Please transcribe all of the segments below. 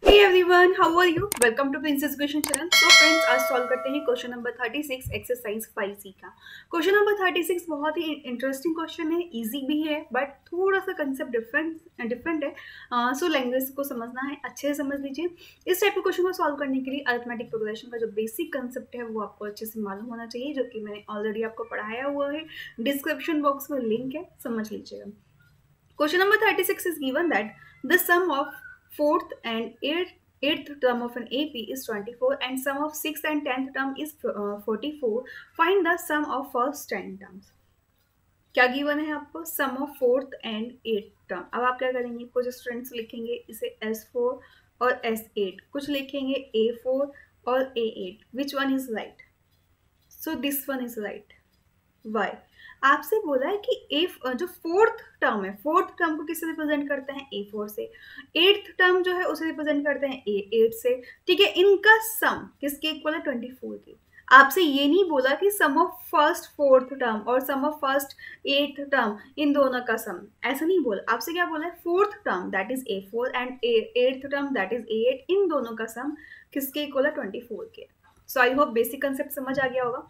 Hey everyone, how are you? Welcome to Princess Question Channel. So friends, आज solve करते हैं question number 36 exercise 5C का। Question number 36 बहुत ही interesting question है, easy भी है बट थोड़ा सा कंसेप्ट डिफरेंट है। सो लैंग्वेज को समझना है, अच्छे से समझ लीजिए। इस टाइप के क्वेश्चन को सॉल्व करने के लिए अरिथमेटिक प्रोग्रेशन का जो बेसिक कंसेप्ट है वो आपको अच्छे से मालूम होना चाहिए, जो कि मैंने ऑलरेडी आपको पढ़ाया हुआ है। डिस्क्रिप्शन बॉक्स में लिंक है, समझ लीजिएगा। Question number 36 is given that the sum of fourth and eighth term of an AP is 24 and sum of sixth and 10th term is 44. Find the sum of first 10 terms. क्या given है आपको? Sum of fourth and eighth term. अब आप क्या करेंगे? कुछ students लिखेंगे इसे S4 और S8, कुछ लिखेंगे A4 और A8। Which one is right? So this one is right. Why? आपसे बोला है कि ए जो फोर्थ टर्म है, फोर्थ टर्म को किससे रिप्रेजेंट करते हैं? A4 से। एट्थ टर्म जो है उसे रिप्रेजेंट करते हैं A8 से। ठीक है, इनका सम किसके इक्वल है? 24 के। आपसे ये नहीं बोला कि सम ऑफ फर्स्ट फोर्थ टर्म और सम ऑफ फर्स्ट एट्थ टर्म, इन दोनों का सम, ऐसा नहीं बोला। आपसे क्या बोला है? Fourth term that is A4 and eighth term that is A8, इन दोनों का सम किसके इक्वल है? 24 के। सो आई होप बेसिक कंसेप्ट समझ आ गया होगा।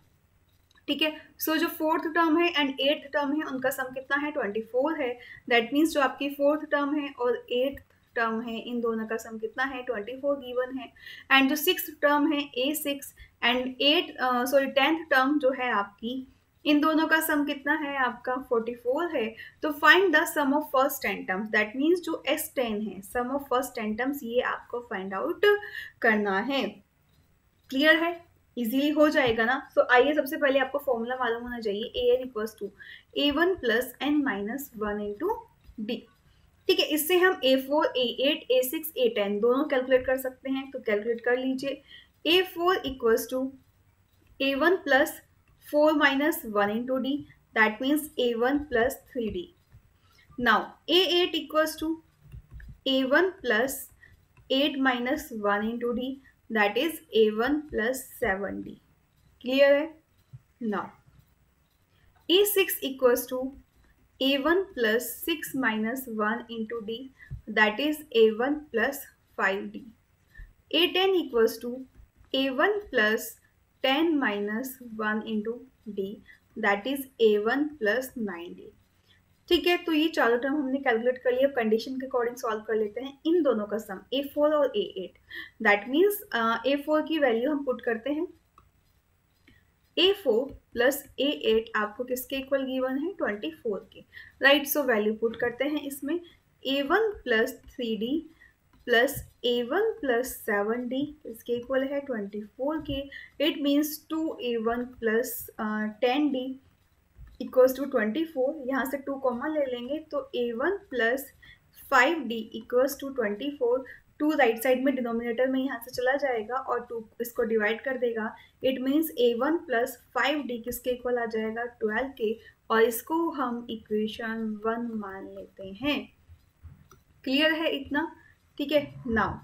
ठीक है, सो जो फोर्थ टर्म है एंड एट्थ टर्म है उनका सम कितना है? 24 है। दैट मीन्स जो आपकी फोर्थ टर्म है और एट्थ टर्म है, इन दोनों का सम कितना है? 24 गिवन है। एंड जो सिक्स टर्म है A6 एंड टेंथ टर्म जो है आपकी, इन दोनों का सम कितना है आपका? 44 है। तो find the sum of first 10 terms, that means जो S10 है, सम ऑफ फर्स्ट 10 टर्म्स, ये आपको फाइंड आउट करना है। क्लियर है? इजीली हो जाएगा ना। सो आइए सबसे पहले आपको फॉर्मूला मालूम होना चाहिए। A N equals to A1 plus N minus 1 into D. ठीक है, इससे हम A4, A8, A6, A10 दोनों कैलकुलेट कर सकते हैं, तो कैलकुलेट कर लीजिए। A4 equals to A1 plus 4 minus 1 into D, that means A1 plus 3D। Now A8 equals to A1 plus 8 minus 1 into D, that is A1 plus 7D. Clear है? Now A6 equals to A1 plus 6 minus 1 into D, that is A1 plus 5D. A10 equals to A1 plus 10 minus 1 into D, that is A1 plus 9D. ठीक है, तो ये चारों term हमने calculate कर लिया। Condition के अकॉर्डिंग सॉल्व कर लेते हैं इन दोनों का सम, A4 और A8। दैट मीन्स A4 की वैल्यू हम पुट करते हैं। A4 प्लस A8 आपको किसके इक्वल गिवन है? 24 के। राइट, सो वैल्यू पुट करते हैं इसमें। A1 plus 3D plus A1 plus 7D इसके इक्वल है 24 के। It means 2A1 plus 10D equals to 24। यहाँ से 2 कॉमन ले लेंगे तो A1 plus 5D equals to 24। 2 right side में डिनोमिनेटर में यहाँ से चला जाएगा और 2 इसको डिवाइड कर देगा। It means A1 plus 5D किसके इक्वल आ जाएगा? 12 के। और इसको हम इक्वेशन 1 मान लेते हैं। क्लियर है इतना? ठीक है, नाउ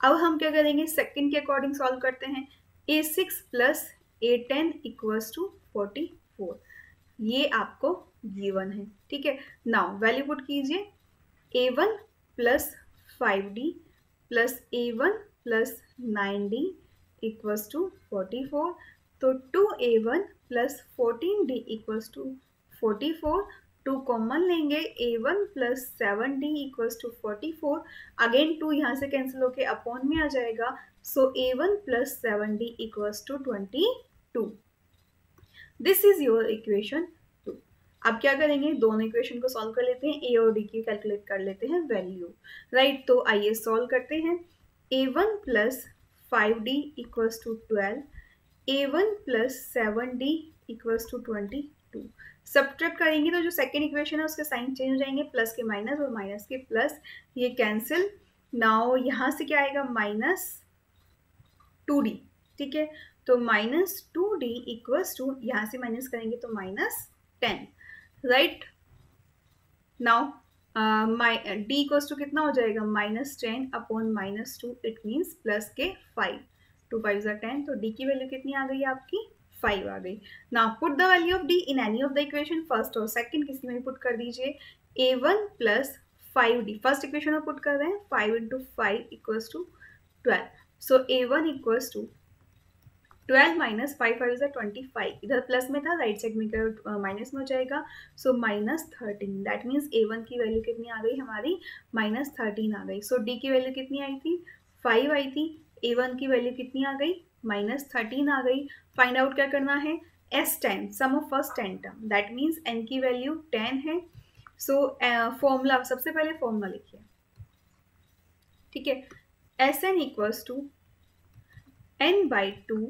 अब हम क्या करेंगे? सेकंड के अकॉर्डिंग सॉल्व करते हैं। A6 plus A10 equals to 44, ये आपको गिवन है। ठीक है, नाउ वैल्यू पुट कीजिए। A1 plus 5D plus A1 plus 9D equals to 44। तो 2A1 plus 14D equals to 44। 2 common लेंगे, A1 plus 7D equals to 44। Again 2 यहाँ से कैंसिल होके अपॉन में आ जाएगा। So A1 plus 7D equals to 22। This is your equation 2। अब क्या करेंगे? दोनों इक्वेशन को सॉल्व कर लेते हैं, ए और डी की कैलकुलेट कर लेते हैं वैल्यू। राइट, तो आइए सॉल्व करते हैं। A1 plus 5D equals to 12, A1 plus 7D equals to 22। Subtract करेंगे तो जो सेकेंड इक्वेशन है उसके साइन चेंज हो जाएंगे, प्लस के माइनस और माइनस के प्लस, ये कैंसिल। नाउ यहाँ से क्या आएगा? Minus 2D। ठीक है, तो माइनस 2D इक्वल्स टू, यहाँ से माइनस करेंगे तो minus 10। Right, now D equals to कितना हो जाएगा? Minus 10 upon minus 2, it means plus के 5। 2 5 10, तो डी की वैल्यू कितनी आ गई आपकी? 5 आ गई। Now put the value of D in any of the equation, first और सेकंड किसी में भी पुट कर दीजिए। A1 plus 5D first equation में पुट कर रहे हैं, 5 into 5 equals to 12. So A1 equals to 12 minus 5 is 25. इधर प्लस में था, राइट साइड में माइनस में हो जाएगा. सो -13. दैट मीन्स A1 की वैल्यू कितनी आ गई हमारी, -13 आ गई. सो D की वैल्यू कितनी आई थी, 5 आई थी. A1 की वैल्यू कितनी आ गई, -13 आ गई. फाइंड आउट क्या करना है, S10 sum of first 10 term. That means n की वैल्यू 10 है. सो फॉर्मूला, सबसे पहले फॉर्मूला लिखिए, ठीक है. Sn equals to n/2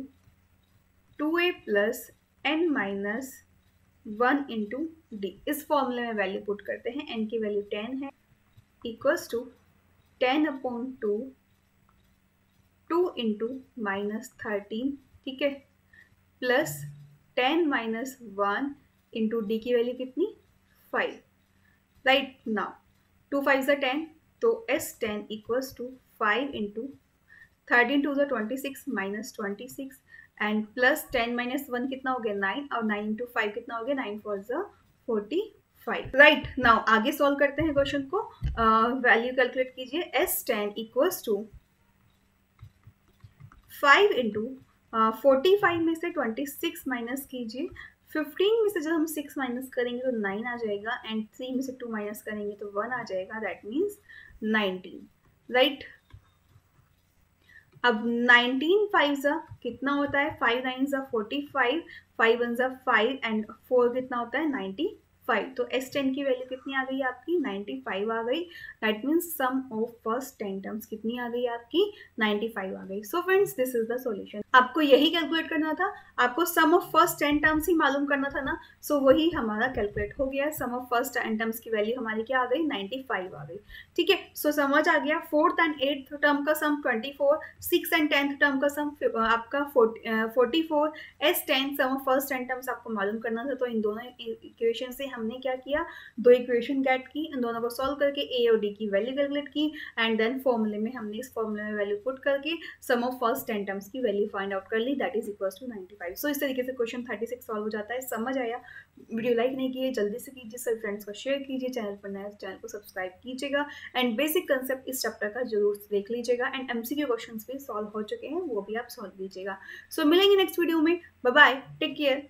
2a plus n minus 1 into D. इस फॉर्मूले में वैल्यू पुट करते हैं. n की वैल्यू 10 है, इक्वल्स टू 10/2 2 इंटू -13, ठीक है, प्लस 10 माइनस 1 इंटू डी की वैल्यू कितनी, 5. राइट नाउ 2 5 10, तो S10 equals to 5 into 13 2 26 minus 26 and plus 10 minus 1 कितना हो गया, 9. और 9 इंटू 5 कितना हो गया, 9 4 45. राइट नाउ आगे सॉल्व करते हैं क्वेश्चन को. वैल्यू कैलकुलेट कीजिए. S10 इक्वल्स टू 5 इंटू 45 में से 26 माइनस कीजिए. 15 में से जब हम 6 माइनस करेंगे तो 9 आ जाएगा एंड 3 में से 2 माइनस करेंगे तो 1 आ जाएगा. That means 19. राइट, अब 19 5 कितना होता है, 5 9 45, 5 1 5 एंड 4 कितना होता है, 95. तो S10 की वैल्यू कितनी आ गई आपकी, 95 आ गई. That means sum of first 10 terms कितनी आ गई आपकी, 95 आ गई. So friends this is the solution. आपको यही कैलकुलेट करना था, आपको सम ऑफ फर्स्ट 10 टर्म्स ही मालूम करना था ना. सो वही हमारा कैलकुलेट हो गया. सम ऑफ फर्स्ट 10 टर्म्स की वैल्यू हमारी क्या आ गई, 95 आ गई. ठीक है, सो समझ आ गया. 4th एंड 8th टर्म का सम 24, 6th एंड 10th टर्म का सम आपका 44. S10 sum of first 10 terms आपको मालूम करना था. तो इन दोनों इक्वेशन से हमने क्या किया, दो इक्वेशन गेट की, इन दोनों को सॉल्व करके A और D की वैल्यू कैलकुलेट की एंड देन फॉर्मूले में हमने इस फॉर्मूले में वैल्यू पुट करके सम ऑफ फर्स्ट 10 टर्म्स की वैल्यू फाइंड आउट कर ली. That is equals to 95. So इस तरीके से क्वेश्चन 36 सॉल्व हो जाता है. समझ आया? वीडियो लाइक नहीं किए जल्दी से कीजिए, सभी फ्रेंड्स को शेयर कीजिए, चैनल पर नया चैनल को सब्सक्राइब कीजिएगा एंड बेसिक कंसेप्ट इस चैप्टर का जरूर देख लीजिएगा एंड MCQ क्वेश्चंस भी सॉल्व हो चुके हैं, वो भी आप सॉल्व कीजिएगा. सो मिलेंगे नेक्स्ट वीडियो में. Bye bye, take care.